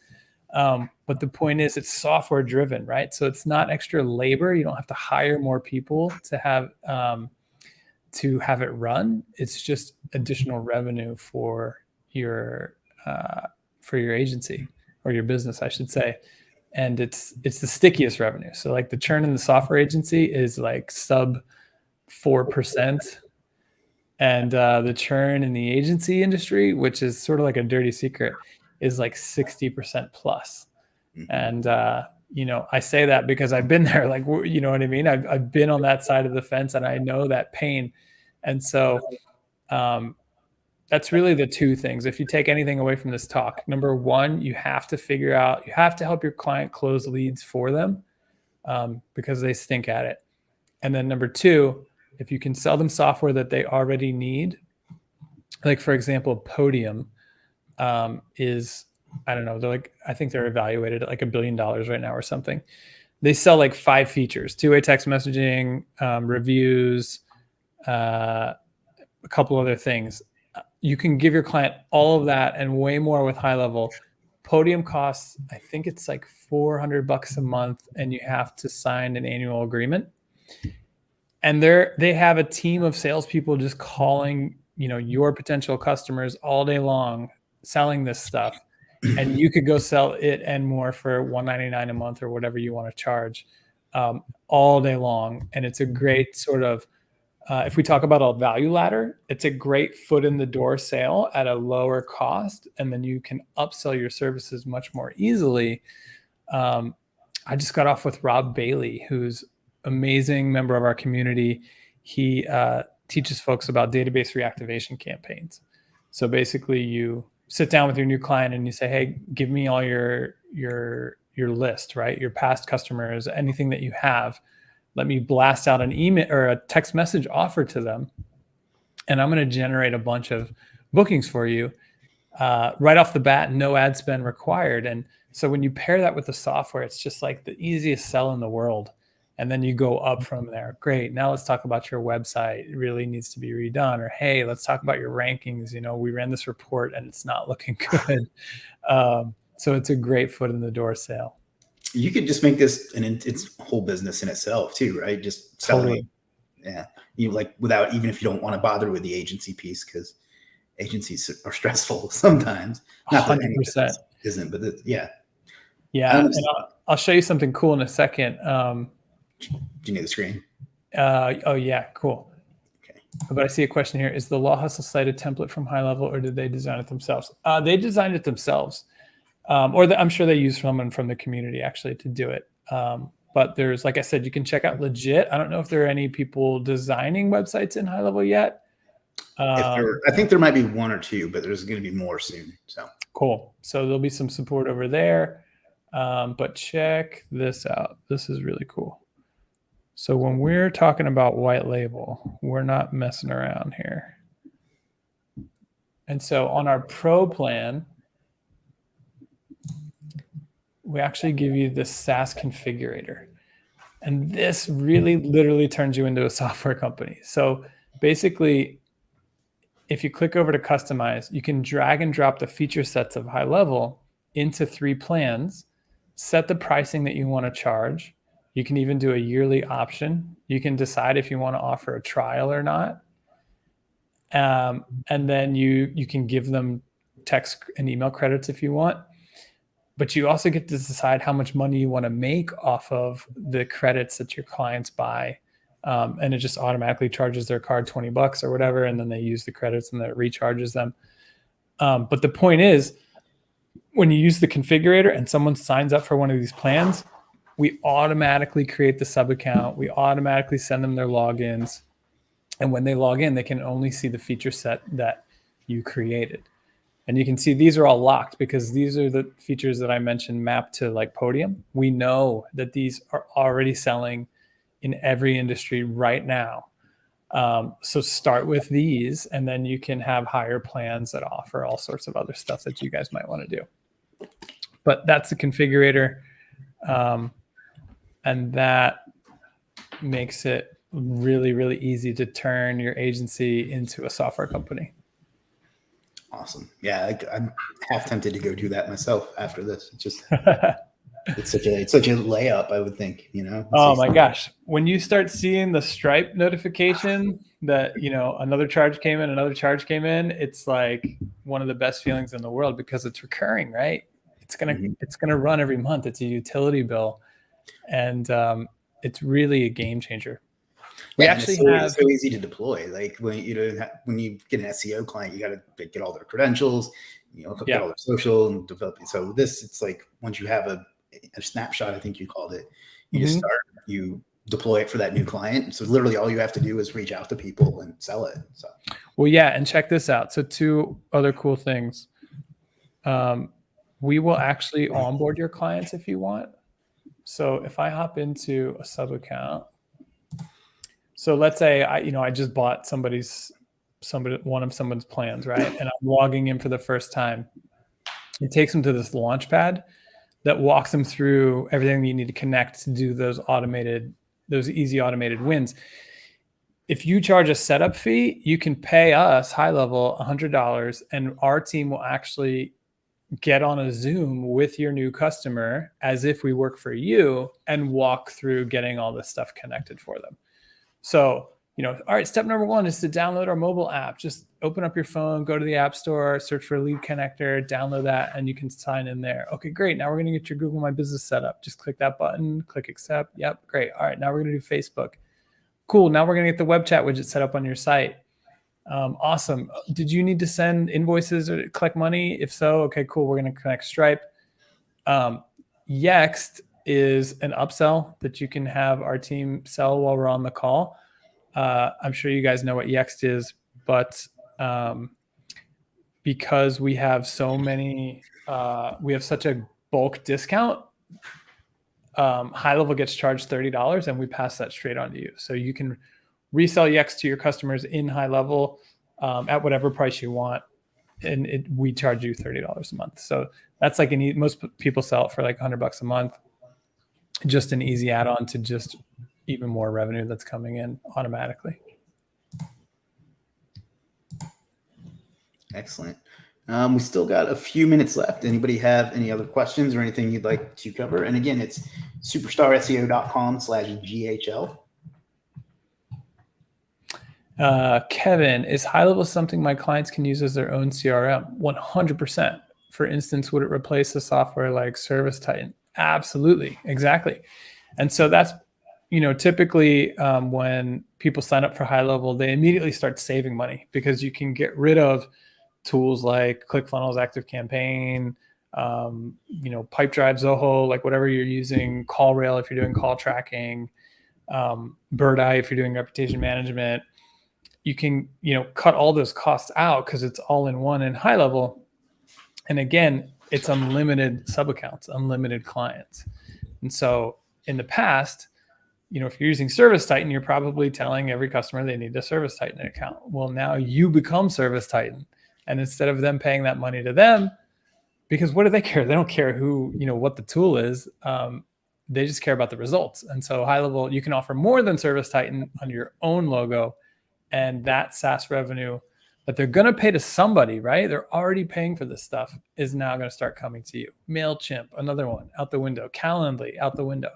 But the point is it's software driven, right? So it's not extra labor. You don't have to hire more people to have it run. It's just additional revenue for your agency or your business, I should say. And it's the stickiest revenue. So like the churn in the software agency is like sub 4%. And the churn in the agency industry, which is sort of like a dirty secret, is like 60% plus. And, I say that because I've been there, like, you know what I mean? I've been on that side of the fence and I know that pain. And so that's really the two things. If you take anything away from this talk, number one, you have to help your client close leads for them because they stink at it. And then number two, if you can sell them software that they already need, like for example, Podium is, I don't know, I think they're evaluated at like $1 billion right now or something. They sell like 5 features: two-way text messaging, reviews, a couple other things. You can give your client all of that and way more with HighLevel. Podium costs, I think it's like $400 a month, and you have to sign an annual agreement. And they have a team of salespeople just calling, your potential customers all day long, selling this stuff. And you could go sell it and more for $199 a month or whatever you want to charge all day long. And it's a great sort of, if we talk about a value ladder, it's a great foot in the door sale at a lower cost. And then you can upsell your services much more easily. I just got off with Rob Bailey, who's amazing member of our community. He teaches folks about database reactivation campaigns. So basically you sit down with your new client and you say, hey, give me all your list, right? Your past customers, anything that you have. Let me blast out an email or a text message offer to them. And I'm going to generate a bunch of bookings for you right off the bat, no ad spend required. And so when you pair that with the software, it's just like the easiest sell in the world. And then you go up from there. Great. Now let's talk about your website. It really needs to be redone. Or, hey, let's talk about your rankings. We ran this report and it's not looking good. So it's a great foot in the door sale. You could just make this its whole business in itself too, right? Just selling. Totally. Yeah. Without, even if you don't want to bother with the agency piece, because agencies are stressful sometimes. Not that any 100%. isn't, but yeah. Yeah. And I'll show you something cool in a second. Do you need the screen? Oh yeah, cool. Okay. But I see a question here. Is the Law Hustle site a template from HighLevel, or did they design it themselves? They designed it themselves. I'm sure they use someone from the community actually to do it. But there's, like I said, you can check out Legiit. I don't know if there are any people designing websites in HighLevel yet. I think there might be one or two, but there's going to be more soon. So cool. So there'll be some support over there. But check this out. This is really cool. So when we're talking about white label, we're not messing around here. And so on our pro plan, we actually give you the SaaS configurator. And this really literally turns you into a software company. So basically, if you click over to customize, you can drag and drop the feature sets of HighLevel into 3 plans, set the pricing that you want to charge. You can even do a yearly option. You can decide if you want to offer a trial or not. And then you can give them text and email credits if you want. But you also get to decide how much money you want to make off of the credits that your clients buy. And it just automatically charges their card $20 or whatever. And then they use the credits and then it recharges them. But the point is, when you use the configurator and someone signs up for one of these plans, we automatically create the sub account. We automatically send them their logins. And when they log in, they can only see the feature set that you created. And you can see these are all locked because these are the features that I mentioned mapped to like Podium. We know that these are already selling in every industry right now. So start with these, and then you can have higher plans that offer all sorts of other stuff that you guys might want to do. But that's the configurator. And that makes it really, really easy to turn your agency into a software company. Awesome. Yeah, I'm half tempted to go do that myself after this. It's just it's such a layup, I would think, you know. Oh my gosh. When you start seeing the Stripe notification that, you know, another charge came in, it's like one of the best feelings in the world because it's recurring, right? It's gonna run every month. It's a utility bill. And it's really a game changer. We actually it's so easy to deploy. Like when you get an SEO client, you got to get all their credentials, get all their social and develop it. So it's like once you have a snapshot, I think you called it, you just you deploy it for that new client. So literally all you have to do is reach out to people and sell it. So well, yeah, and check this out. So 2 other cool things. We will actually onboard your clients if you want. So if I hop into a sub account, so let's say I just bought one of someone's plans, right? And I'm logging in for the first time. It takes them to this launch pad that walks them through everything you need to connect to do those easy automated wins. If you charge a setup fee, you can pay us HighLevel $100, and our team will actually get on a Zoom with your new customer as if we work for you and walk through getting all this stuff connected for them. So, all right, step number 1 is to download our mobile app. Just open up your phone, go to the App Store, search for Lead Connector, download that, and you can sign in there. Okay, great. Now we're going to get your Google My Business set up. Just click that button, click accept. Yep, great. All right, now we're going to do Facebook. Cool. Now we're going to get the web chat widget set up on your site. Awesome. Did you need to send invoices or collect money? If so, okay, cool. We're going to connect Stripe. Yext is an upsell that you can have our team sell while we're on the call. I'm sure you guys know what Yext is, but because we have we have such a bulk discount, HighLevel gets charged $30 and we pass that straight on to you. So you can resell Yext to your customers in HighLevel at whatever price you want. And we charge you $30 a month. So that's like most people sell it for like $100 a month. Just an easy add-on to just even more revenue that's coming in automatically. Excellent. We still got a few minutes left. Anybody have any other questions or anything you'd like to cover? And again, it's superstarseo.com/GHL. Kevin, is HighLevel something my clients can use as their own CRM? 100%. For instance, would it replace a software like Service Titan? Absolutely, exactly. And so that's, typically when people sign up for HighLevel, they immediately start saving money because you can get rid of tools like ClickFunnels, ActiveCampaign, Pipedrive, Zoho, like whatever you're using, CallRail if you're doing call tracking, Bird Eye if you're doing reputation management. You can, cut all those costs out because it's all in one in HighLevel. And again, it's unlimited sub accounts, unlimited clients. And so in the past, if you're using Service Titan, you're probably telling every customer they need a Service Titan account. Well, now you become Service Titan. And instead of them paying that money to them, because what do they care? They don't care who, what the tool is. They just care about the results. And so HighLevel, you can offer more than Service Titan under your own logo. And that SaaS revenue that they're going to pay to somebody, right? They're already paying for this stuff, is now going to start coming to you. MailChimp, another one, out the window. Calendly, out the window.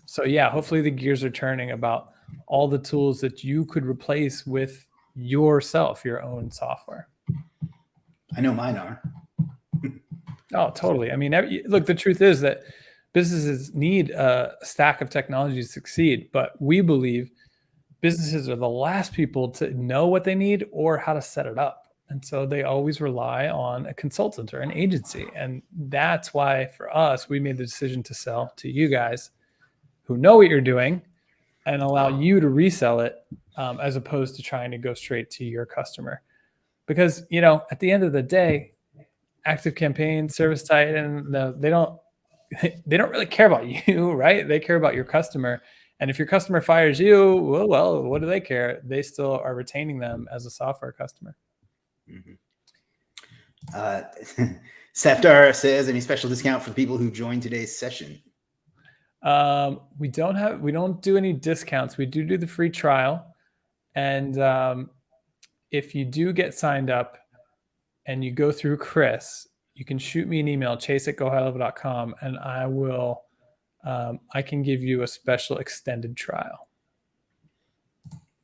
So yeah, hopefully the gears are turning about all the tools that you could replace with yourself, your own software. I know mine are. Oh, totally. I mean, look, the truth is that businesses need a stack of technology to succeed, but we believe businesses are the last people to know what they need or how to set it up. And so they always rely on a consultant or an agency. And that's why for us, we made the decision to sell to you guys who know what you're doing and allow you to resell it as opposed to trying to go straight to your customer. Because, at the end of the day, ActiveCampaign, Service Titan, they don't really care about you, right? They care about your customer. And if your customer fires you, well, what do they care? They still are retaining them as a software customer. Safdar says, any special discount for the people who joined today's session? We don't do any discounts. We do the free trial. And if you do get signed up and you go through Chris, you can shoot me an email, chase@GoHighLevel.com, and I will, I can give you a special extended trial.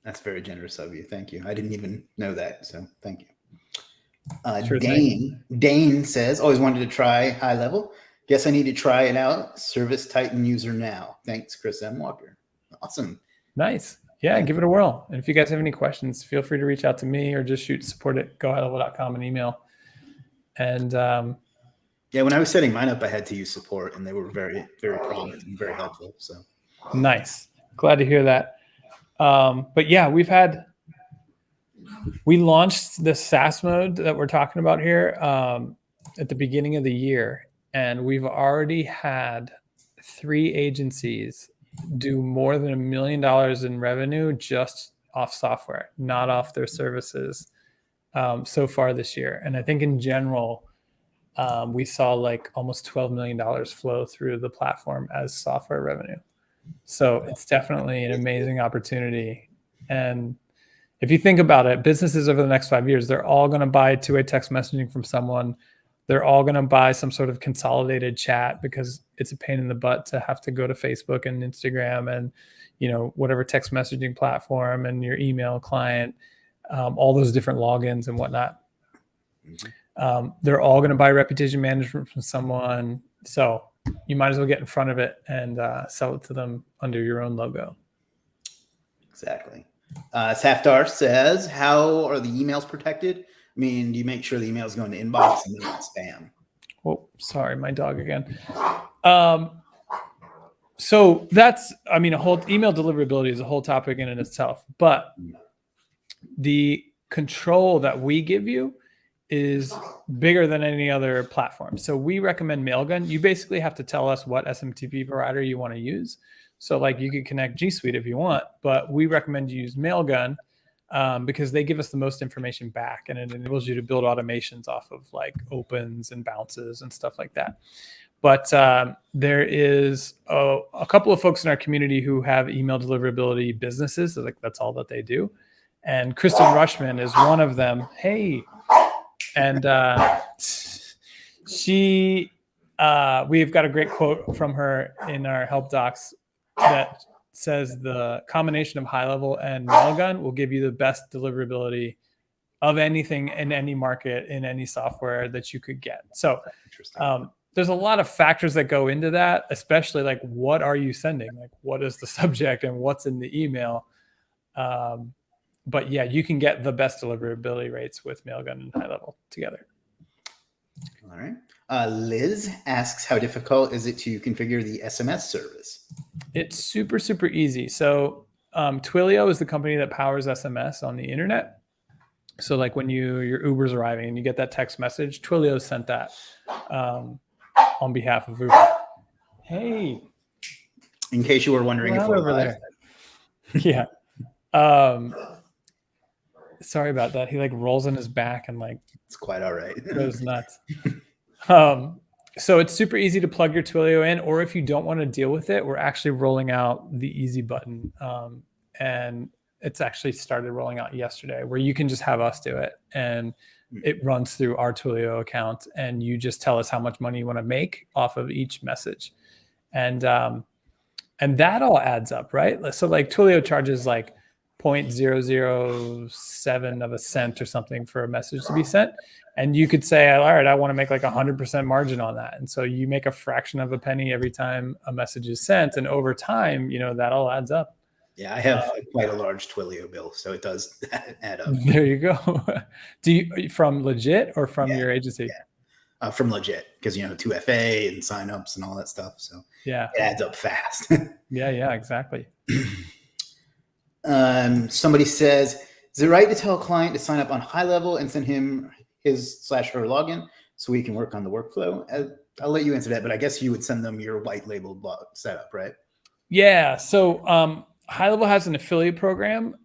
That's very generous of you. Thank you. I didn't even know that. So thank you. Sure Dane says, always wanted to try HighLevel. Guess I need to try it out. Service Titan user now. Thanks, Chris M. Walker. Awesome. Nice. Yeah, give it a whirl. And if you guys have any questions, feel free to reach out to me or just shoot support@GoHighLevel.com an email. And yeah, when I was setting mine up, I had to use support, and they were very, very prompt and very helpful. So nice. Glad to hear that. But yeah, we launched the SaaS mode that we're talking about here at the beginning of the year. And we've already had 3 agencies do more than $1 million in revenue just off software, not off their services so far this year. And I think in general, we saw like almost $12 million flow through the platform as software revenue. So it's definitely an amazing opportunity. And if you think about it, businesses over the next 5 years, they're all going to buy two-way text messaging from someone. They're all going to buy some sort of consolidated chat because it's a pain in the butt to have to go to Facebook and Instagram and, whatever text messaging platform and your email client, all those different logins and whatnot. They're all going to buy reputation management from someone. So you might as well get in front of it and sell it to them under your own logo. Exactly. Safdar says, how are the emails protected? I mean, do you make sure the emails go in the inbox and not spam? Oh, sorry, my dog again. So that's, a whole email deliverability is a whole topic in and itself, but the control that we give you is bigger than any other platform. So we recommend Mailgun. You basically have to tell us what SMTP provider you want to use. So like you could connect G Suite if you want, but we recommend you use Mailgun because they give us the most information back, and it enables you to build automations off of like opens and bounces and stuff like that. But there is a couple of folks in our community who have email deliverability businesses. So like that's all that they do. And Kristen Rushman is one of them. Hey. And we've got a great quote from her in our help docs that says the combination of HighLevel and Mailgun will give you the best deliverability of anything in any market, in any software that you could get. So there's a lot of factors that go into that, especially like what are you sending? Like what is the subject and what's in the email? But yeah, you can get the best deliverability rates with Mailgun and HighLevel together. All right. Liz asks, how difficult is it to configure the SMS service? It's super, super easy. So Twilio is the company that powers SMS on the internet. So like when your Uber's arriving and you get that text message, Twilio sent that on behalf of Uber. Hey. In case you were wondering if we're over live. there. Yeah. Sorry about that. He like rolls on his back and like it's quite all right. Goes nuts. So it's super easy to plug your Twilio in, or if you don't want to deal with it, we're actually rolling out the easy button. And it's actually started rolling out yesterday where you can just have us do it. And it runs through our Twilio account and you just tell us how much money you want to make off of each message. And that all adds up, right? So like Twilio charges like 0.007 of a cent or something for a message to be sent. And you could say, all right, I want to make like 100% margin on that. And so you make a fraction of a penny every time a message is sent. And over time, that all adds up. Yeah, I have quite a large Twilio bill, so it does add up. There you go. Do you from Legiit or from your agency? Yeah, from Legiit, because 2FA and signups and all that stuff. So yeah, it adds up fast. Yeah, exactly. Somebody says, is it right to tell a client to sign up on HighLevel and send him his/her login so we can work on the workflow? I'll let you answer that, but I guess you would send them your white labeled setup, right? Yeah. So HighLevel has an affiliate program,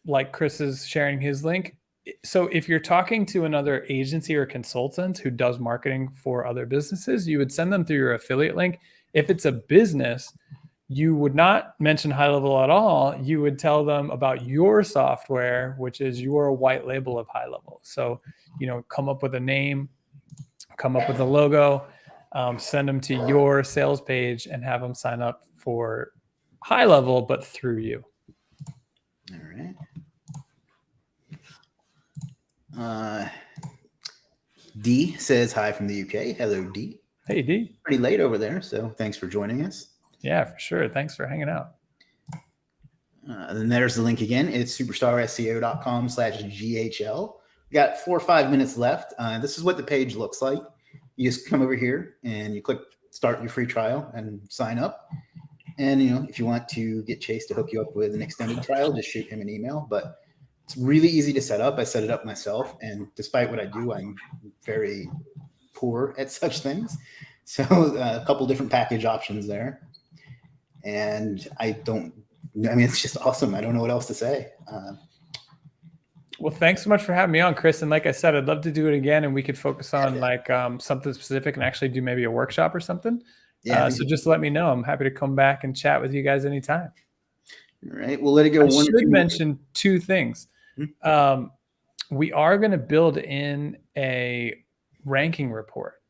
like Chris is sharing his link. So if you're talking to another agency or consultant who does marketing for other businesses, you would send them through your affiliate link. If it's a business, you would not mention HighLevel at all. You would tell them about your software, which is your white label of HighLevel. So, come up with a name, come up with a logo, send them to your sales page and have them sign up for HighLevel, but through you. All right. D says hi from the UK. Hello, D. Hey, D. Pretty late over there, so thanks for joining us. Yeah, for sure. Thanks for hanging out. Then there's the link again. It's superstarseo.com/GHL. We got 4 or 5 minutes left. This is what the page looks like. You just come over here and you click start your free trial and sign up. And, if you want to get Chase to hook you up with an extended trial, just shoot him an email. But it's really easy to set up. I set it up myself. And despite what I do, I'm very poor at such things. So a couple different package options there. And it's just awesome. I don't know what else to say. Well, thanks so much for having me on, Chris. And like I said, I'd love to do it again and we could focus on something specific and actually do maybe a workshop or something. Yeah. So just let me know. I'm happy to come back and chat with you guys anytime. All right. We'll let it go. I should mention 2 things. We are going to build in a ranking report.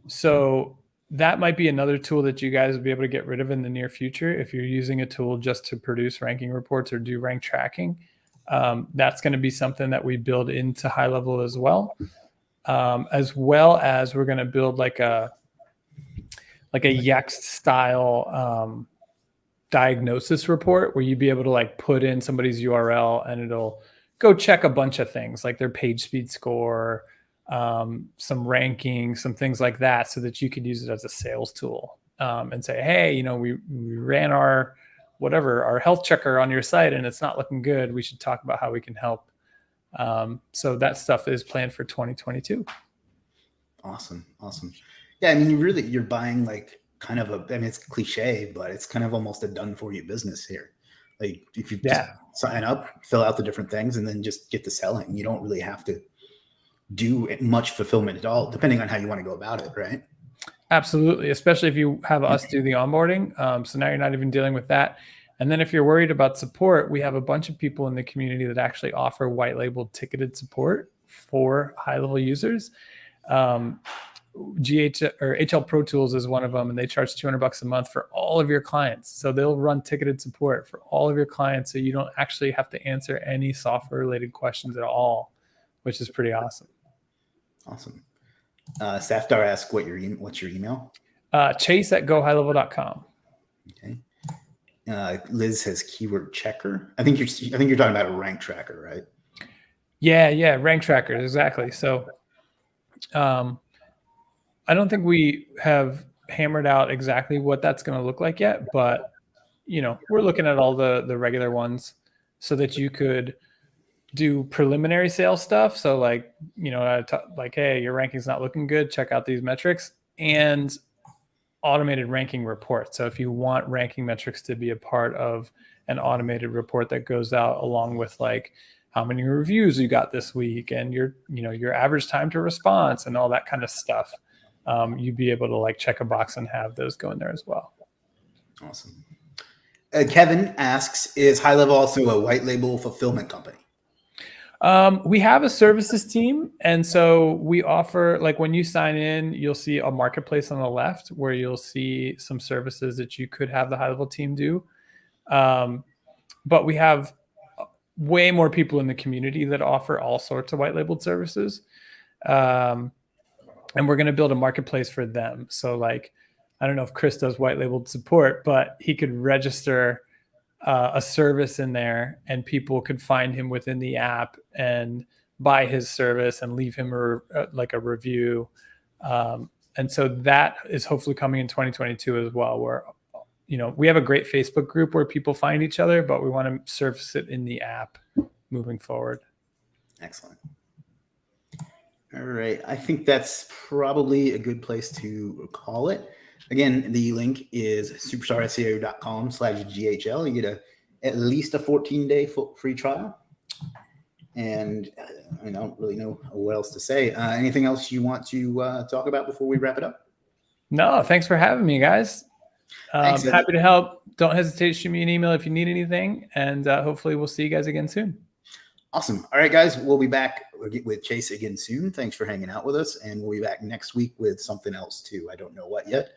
So that might be another tool that you guys will be able to get rid of in the near future. If you're using a tool just to produce ranking reports or do rank tracking, that's going to be something that we build into HighLevel as well as we're going to build like a Yext style diagnosis report where you'd be able to like put in somebody's URL and it'll go check a bunch of things like their page speed score, some ranking, some things like that, so that you could use it as a sales tool and say, hey, we ran our health checker on your site and it's not looking good. We should talk about how we can help. So that stuff is planned for 2022. Awesome. Yeah, you're buying like kind of it's cliche, but it's kind of almost a done for you business here. Like if you just sign up, fill out the different things, and then just get to selling. You don't really have to do much fulfillment at all, depending on how you want to go about it, right? Absolutely, especially if you have us do the onboarding. So now you're not even dealing with that. And then if you're worried about support, we have a bunch of people in the community that actually offer white labeled ticketed support for HighLevel users. HL Pro Tools is one of them, and they charge $200 a month for all of your clients. So they'll run ticketed support for all of your clients, so you don't actually have to answer any software related questions at all, which is pretty awesome. Awesome. Safdar asked what's your email? Chase@GoHighLevel.com. Okay. Liz has keyword checker. I think you're talking about a rank tracker, right? Yeah, rank trackers, exactly. So I don't think we have hammered out exactly what that's going to look like yet, but we're looking at all the regular ones so that you could do preliminary sales stuff. So like, like, hey, your ranking's not looking good, check out these metrics, and automated ranking report. So if you want ranking metrics to be a part of an automated report that goes out along with like how many reviews you got this week and your average time to response and all that kind of stuff, you'd be able to like check a box and have those go in there as well. Awesome. Kevin asks, is HighLevel also a white label fulfillment company? We have a services team. And so we offer, like when you sign in, you'll see a marketplace on the left where you'll see some services that you could have the HighLevel team do. But we have way more people in the community that offer all sorts of white labeled services. And we're going to build a marketplace for them. So like, I don't know if Chris does white labeled support, but he could register a service in there and people could find him within the app and buy his service and leave him a review. And so that is hopefully coming in 2022 as well, where, we have a great Facebook group where people find each other, but we want to surface it in the app moving forward. Excellent. All right. I think that's probably a good place to call it. Again, the link is superstarseo.com/GHL. You get at least a 14-day free trial. And I don't really know what else to say. Anything else you want to talk about before we wrap it up? No, thanks for having me, guys. Thanks, happy to help. Don't hesitate to shoot me an email if you need anything. And hopefully we'll see you guys again soon. Awesome. All right, guys, we'll be back with Chase again soon. Thanks for hanging out with us. And we'll be back next week with something else too. I don't know what yet,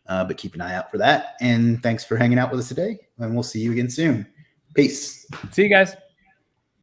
but keep an eye out for that. And thanks for hanging out with us today. And we'll see you again soon. Peace. See you guys.